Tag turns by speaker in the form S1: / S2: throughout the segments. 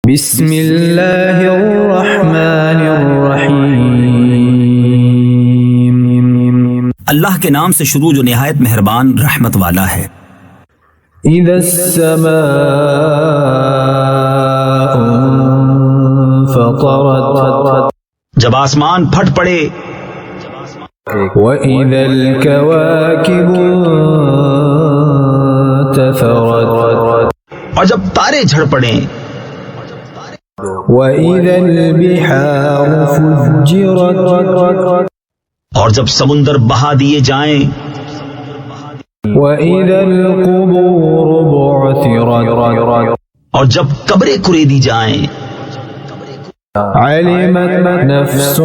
S1: بسم اللہ الرحمن الرحیم،
S2: اللہ کے نام سے شروع جو نہایت مہربان رحمت والا ہے۔
S1: اذا السماء انفطرت،
S2: جب آسمان پھٹ پڑے،
S1: وَإِذَا الْكَوَاكِبُ انتثرت،
S2: اور جب تارے جھڑ پڑیں،
S1: وَإِذَا الْبِحَارُ فُجِّرَتْ،
S2: اور جب سمندر بہا دیے جائیں،
S1: وَإِذَا الْقُبُورُ بُعْثِرَتْ،
S2: اور جب قبریں کریدی جائیں،
S1: عَلِمَتْ نَفْسٌ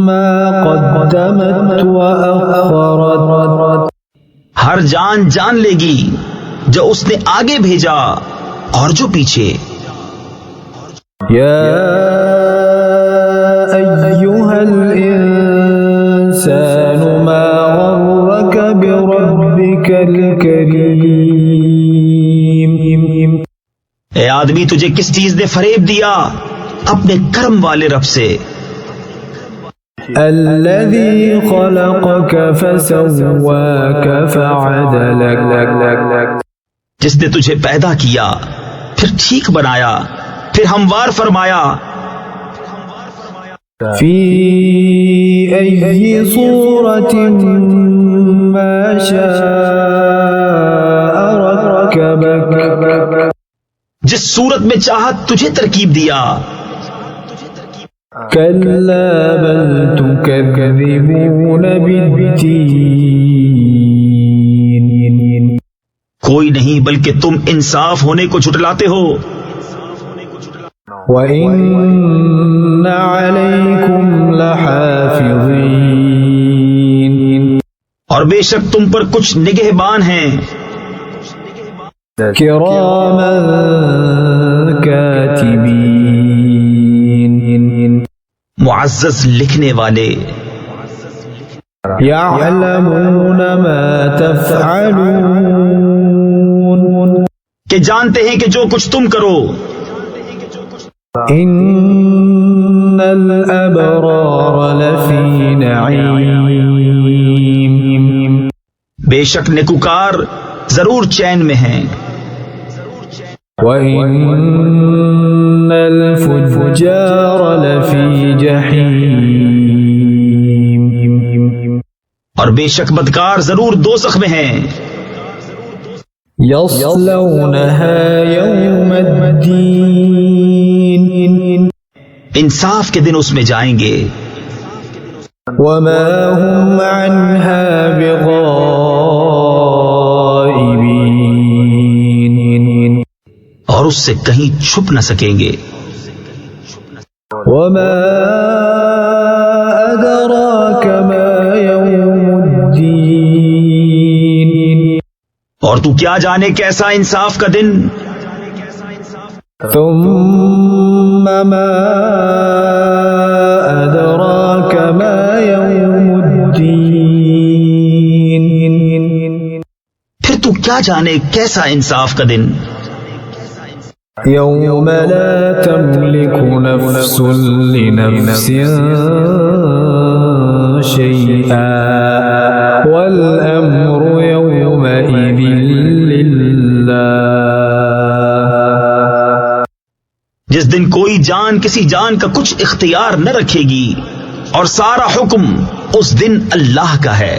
S1: مَا قَدَّمَتْ وَأَخَّرَتْ،
S2: ہر جان جان لے گی جو اس نے آگے بھیجا اور جو پیچھے۔
S1: یا ایھا الانسان ما غرک بربک الکریم،
S2: اے آدمی، تجھے کس چیز نے فریب دیا؟ اپنے کرم والے رب سے۔
S1: الذی خلقک فسواک فعدلک،
S2: جس نے تجھے پیدا کیا پھر ٹھیک بنایا، پھر ہموار فرمایا۔
S1: فی ای صورت ما شاء رکبک،
S2: جس صورت میں چاہت تجھے ترکیب دیا۔
S1: کلا بل تکذبون بالدین،
S2: کوئی نہیں بلکہ تم انصاف ہونے کو جھٹلاتے ہو۔
S1: وَإِنَّ عَلَيْكُمْ لَحَافِظِينَ،
S2: اور بے شک تم پر کچھ نگہبان ہیں،
S1: کِرَامًا کاتبین،
S2: معزز لکھنے والے،
S1: یعلمون ما تفعلون،
S2: کہ جانتے ہیں کہ جو کچھ تم کرو۔
S1: ان الابرار لفی نعیم،
S2: بے شک نیکوکار ضرور چین میں ہیں،
S1: وَإِنَّ الْفُجَّارَ لَفِي جَحِيمٍ،
S2: اور بے شک بدکار ضرور دوزخ میں ہیں۔
S1: يَصْلَوْنَهَا يَوْمَ الدِّينِ،
S2: انصاف کے دن اس میں جائیں گے،
S1: وَمَا هُمْ عَنْهَا بِغَائِبِينَ،
S2: اور اس سے کہیں چھپ نہ سکیں گے۔
S1: وَمَا أَدْرَاكَ مَا يَوْمُ الدِّينِ،
S2: اور تو کیا جانے کیسا انصاف کا دن۔
S1: ثم ما أدراك ما يوم الدين،
S2: پھر تو کیا جانے کیسا انصاف کا دن۔
S1: يوم لا تملك نفس لنفس شيئا والأمر يومئذ لله،
S2: جس دن کوئی جان کسی جان کا کچھ اختیار نہ رکھے گی، اور سارا حکم اس دن اللہ کا ہے۔